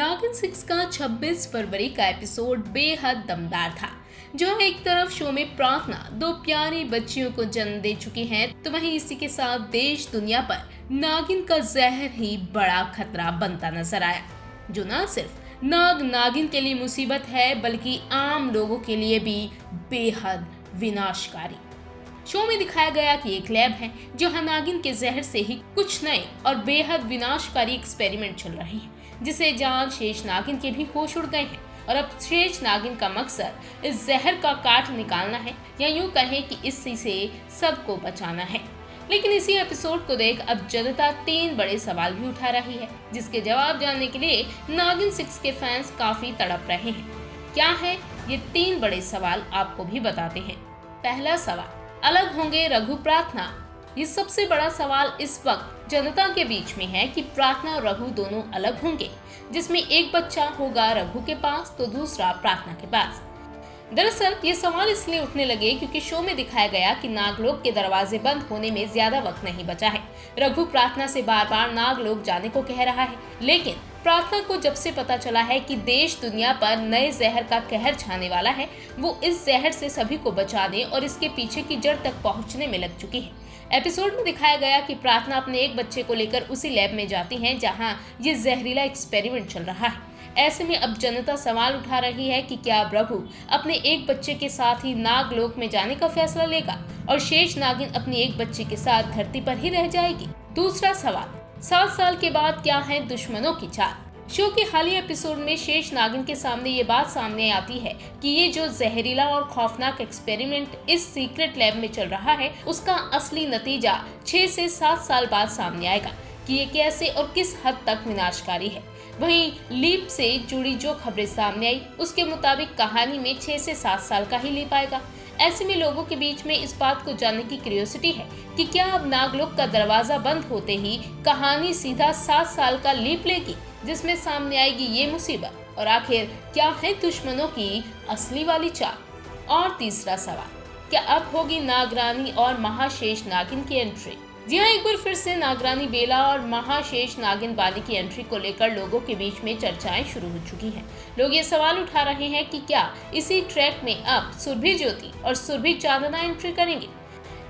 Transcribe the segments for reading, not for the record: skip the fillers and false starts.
नागिन 6 का 26 फरवरी का एपिसोड बेहद दमदार था। जो एक तरफ शो में प्रार्थना दो प्यारी बच्चियों को जन्म दे चुकी हैं, तो वहीं इसी के साथ देश दुनिया पर नागिन का जहर ही बड़ा खतरा बनता नजर आया, जो न सिर्फ नागिन के लिए मुसीबत है बल्कि आम लोगों के लिए भी बेहद विनाशकारी। शो में दिखाया गया कि एक लैब है जहां नागिन के जहर से ही कुछ नए और बेहद विनाशकारी एक्सपेरिमेंट चल रहे हैं, जिसे जान शेष नागिन के भी होश उड़ गए हैं और अब शेष नागिन का मकसद इस जहर का काट निकालना है, या यूं कहें कि इसी से सबको बचाना है। लेकिन इसी एपिसोड को देख अब जनता 3 बड़े सवाल भी उठा रही है, जिसके जवाब जानने के लिए नागिन 6 के फैंस काफी तड़प रहे हैं। क्या है ये 3 बड़े सवाल, आपको भी बताते हैं। पहला सवाल, अलग होंगे रघु प्रार्थना? ये सबसे बड़ा सवाल इस वक्त जनता के बीच में है कि प्रार्थना और रघु दोनों अलग होंगे, जिसमें एक बच्चा होगा रघु के पास तो दूसरा प्रार्थना के पास। दरअसल ये सवाल इसलिए उठने लगे क्योंकि शो में दिखाया गया कि नागलोक के दरवाजे बंद होने में ज्यादा वक्त नहीं बचा है। रघु प्रार्थना से बार बार नागलोक जाने को कह रहा है, लेकिन प्रार्थना को जब से पता चला है कि देश दुनिया पर नए जहर का कहर छाने वाला है, वो इस जहर से सभी को बचाने और इसके पीछे की जड़ तक पहुंचने में लग चुकी है। एपिसोड में दिखाया गया कि प्रार्थना अपने एक बच्चे को लेकर उसी लैब में जाती हैं जहां ये जहरीला एक्सपेरिमेंट चल रहा है। ऐसे में अब जनता सवाल उठा रही है कि क्या अब रघु अपने एक बच्चे के साथ ही नागलोक में जाने का फैसला लेगा और शेष नागिन अपनी एक बच्चे के साथ धरती पर ही रह जाएगी। दूसरा सवाल, 7 साल के बाद क्या है दुश्मनों की चाल? शो के हालिया एपिसोड में शेष नागिन के सामने ये बात सामने आती है कि ये जो जहरीला और खौफनाक एक्सपेरिमेंट इस सीक्रेट लैब में चल रहा है, उसका असली नतीजा 6 से 7 साल बाद सामने आएगा कि ये कैसे और किस हद तक विनाशकारी है। वहीं लीप से जुड़ी जो खबरें सामने आई, उसके मुताबिक कहानी में 6 से 7 साल का ही लीप आएगा। ऐसे में लोगों के बीच में इस बात को जानने की क्यूरियोसिटी है कि क्या अब नागलोक का दरवाजा बंद होते ही कहानी सीधा 7 साल का लीप लेगी, जिसमें सामने आएगी ये मुसीबत, और आखिर क्या है दुश्मनों की असली वाली चाल? और तीसरा सवाल, क्या अब होगी नागरानी और महाशेष नागिन की एंट्री? जी हाँ, एक बार फिर से नागरानी बेला और महाशेष नागिन बाली की एंट्री को लेकर लोगों के बीच में चर्चाएं शुरू हो चुकी हैं। लोग ये सवाल उठा रहे हैं कि क्या इसी ट्रैक में अब सुरभि ज्योति और सुरभि चांदना एंट्री करेंगे।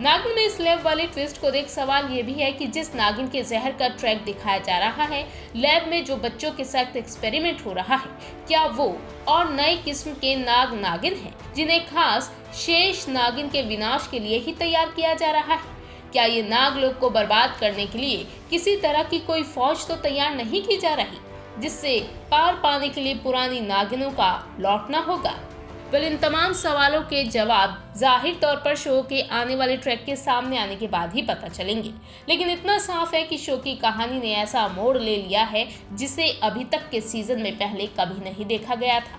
नागिन में इस लैब वाले ट्विस्ट को देख सवाल ये भी है कि जिस नागिन के जहर का ट्रैक दिखाया जा रहा है, लैब में जो बच्चों के साथ एक्सपेरिमेंट हो रहा है, क्या वो और नए किस्म के नागिन हैं जिन्हें खास शेष नागिन के विनाश के लिए ही तैयार किया जा रहा है? क्या ये नागलोक को बर्बाद करने के लिए किसी तरह की कोई फौज तो तैयार नहीं की जा रही, जिससे पार पाने के लिए पुरानी नागिनों का लौटना होगा? इन तमाम सवालों के जवाब जाहिर तौर पर शो के आने वाले ट्रैक के सामने आने के बाद ही पता चलेंगे। लेकिन इतना साफ है कि शो की कहानी ने ऐसा मोड़ ले लिया है जिसे अभी तक के सीजन में पहले कभी नहीं देखा गया था।